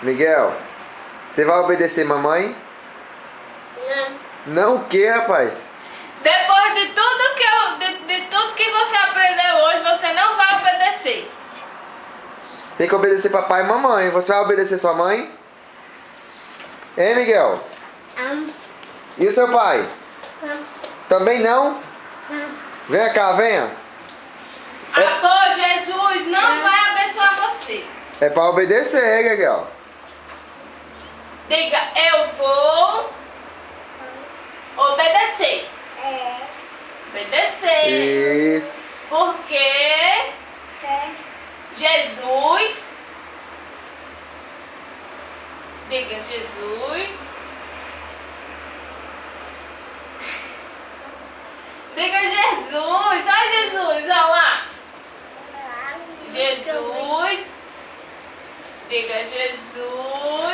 Miguel, você vai obedecer mamãe? Não. Não o quê, rapaz? Depois de tudo que você aprendeu hoje, você não vai obedecer. Tem que obedecer papai e mamãe. Você vai obedecer sua mãe? Hein, Miguel? E o seu pai? Também não? Venha cá, venha. Após Jesus não vai abençoar você. É pra obedecer, Miguel. Diga, eu vou obedecer. Obedecer. Isso. Porque Jesus. Diga, Jesus. Diga, Jesus. Olha Jesus, olha lá. Jesus. Diga, Jesus.